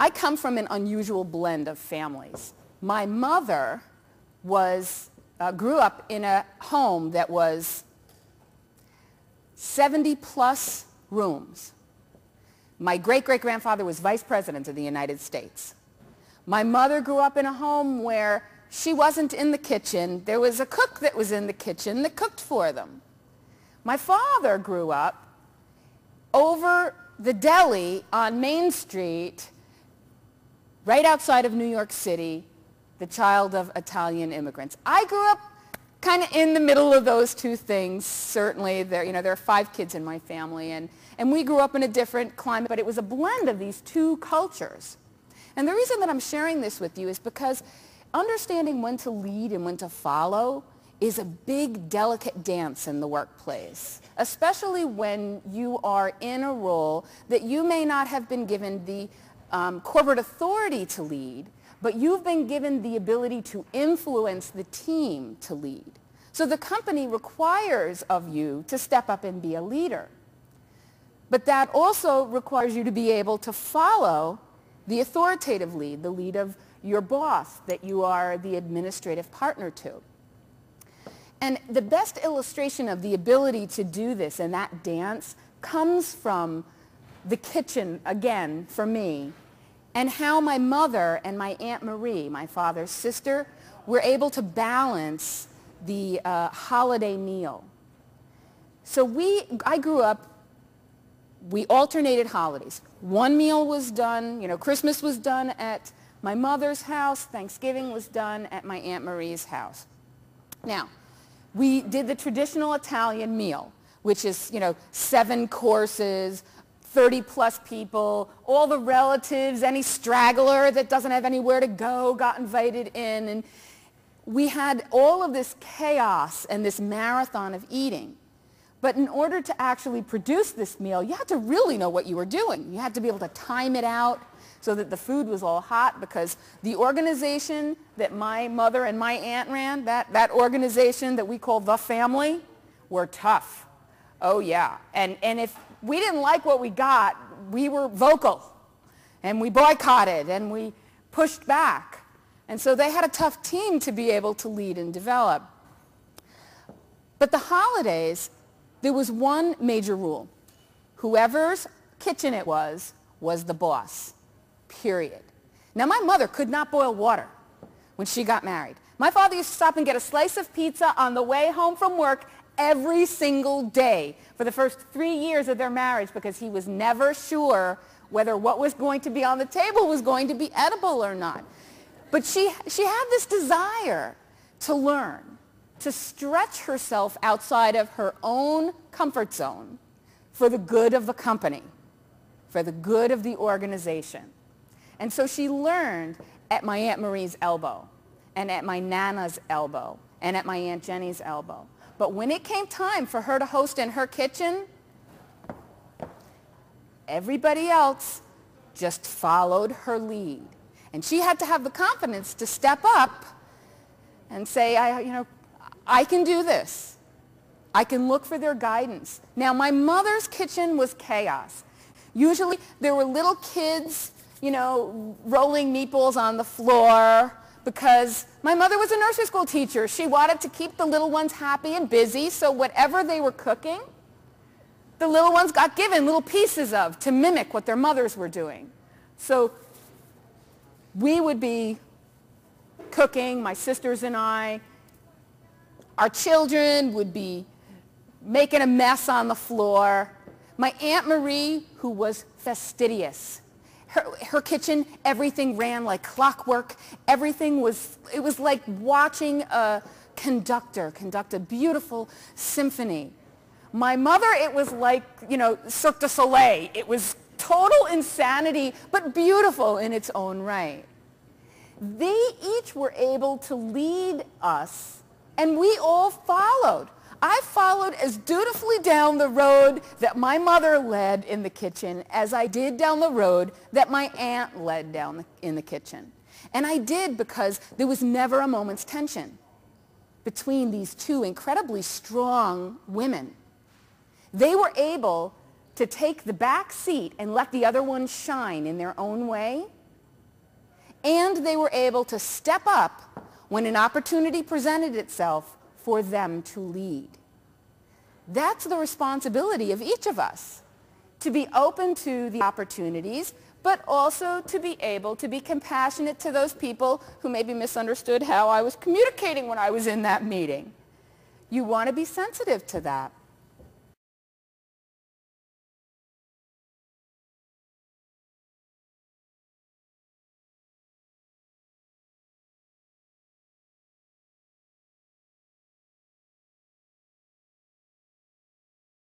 I come from an unusual blend of families. My mother grew up in a home that was 70 plus rooms. My great-great-grandfather was vice president of the United States. My mother grew up in a home where she wasn't in the kitchen. There was a cook that was in the kitchen that cooked for them. My father grew up over the deli on Main Street, right outside of New York City, the child of Italian immigrants. I grew up kind of in the middle of those two things. Certainly, there are 5 kids in my family, and we grew up in a different climate, but it was a blend of these two cultures. And the reason that I'm sharing this with you is because understanding when to lead and when to follow is a big, delicate dance in the workplace, especially when you are in a role that you may not have been given the corporate authority to lead, but you've been given the ability to influence the team to lead. So the company requires of you to step up and be a leader. But that also requires you to be able to follow the authoritative lead, the lead of your boss that you are the administrative partner to. And the best illustration of the ability to do this and that dance comes from the kitchen, again, for me, and how my mother and my Aunt Marie, my father's sister, were able to balance the holiday meal. So I grew up, we alternated holidays. One meal was done, Christmas was done at my mother's house, Thanksgiving was done at my Aunt Marie's house. Now, we did the traditional Italian meal, which is, 7 courses, 30 plus people, all the relatives, any straggler that doesn't have anywhere to go got invited in. And we had all of this chaos and this marathon of eating. But in order to actually produce this meal, you had to really know what you were doing. You had to be able to time it out so that the food was all hot, because the organization that my mother and my aunt ran, that organization that we call The Family, were tough. Oh yeah. And if we didn't like what we got, we were vocal, and we boycotted, and we pushed back. And so they had a tough team to be able to lead and develop. But the holidays, there was one major rule. Whoever's kitchen it was the boss, period. Now, my mother could not boil water when she got married. My father used to stop and get a slice of pizza on the way home from work every single day for the first 3 years of their marriage, because he was never sure whether what was going to be on the table was going to be edible or not. But she had this desire to learn, to stretch herself outside of her own comfort zone for the good of the company, for the good of the organization. And so she learned at my Aunt Marie's elbow, and at my Nana's elbow, and at my Aunt Jenny's elbow. But when it came time for her to host in her kitchen, everybody else just followed her lead. And she had to have the confidence to step up and say, I can do this. I can look for their guidance. Now, my mother's kitchen was chaos. Usually there were little kids, rolling meatballs on the floor, because my mother was a nursery school teacher. She wanted to keep the little ones happy and busy, so whatever they were cooking, the little ones got given little pieces of to mimic what their mothers were doing. So we would be cooking, my sisters and I. Our children would be making a mess on the floor. My Aunt Marie, who was fastidious, her kitchen, everything ran like clockwork. It was like watching a conductor conduct a beautiful symphony. My mother, it was like, Cirque du Soleil. It was total insanity, but beautiful in its own right. They each were able to lead us, and we all followed. I followed as dutifully down the road that my mother led in the kitchen as I did down the road that my aunt led down in the kitchen. And I did because there was never a moment's tension between these two incredibly strong women. They were able to take the back seat and let the other one shine in their own way, and they were able to step up when an opportunity presented itself for them to lead. That's the responsibility of each of us, to be open to the opportunities, but also to be able to be compassionate to those people who maybe misunderstood how I was communicating when I was in that meeting. You want to be sensitive to that.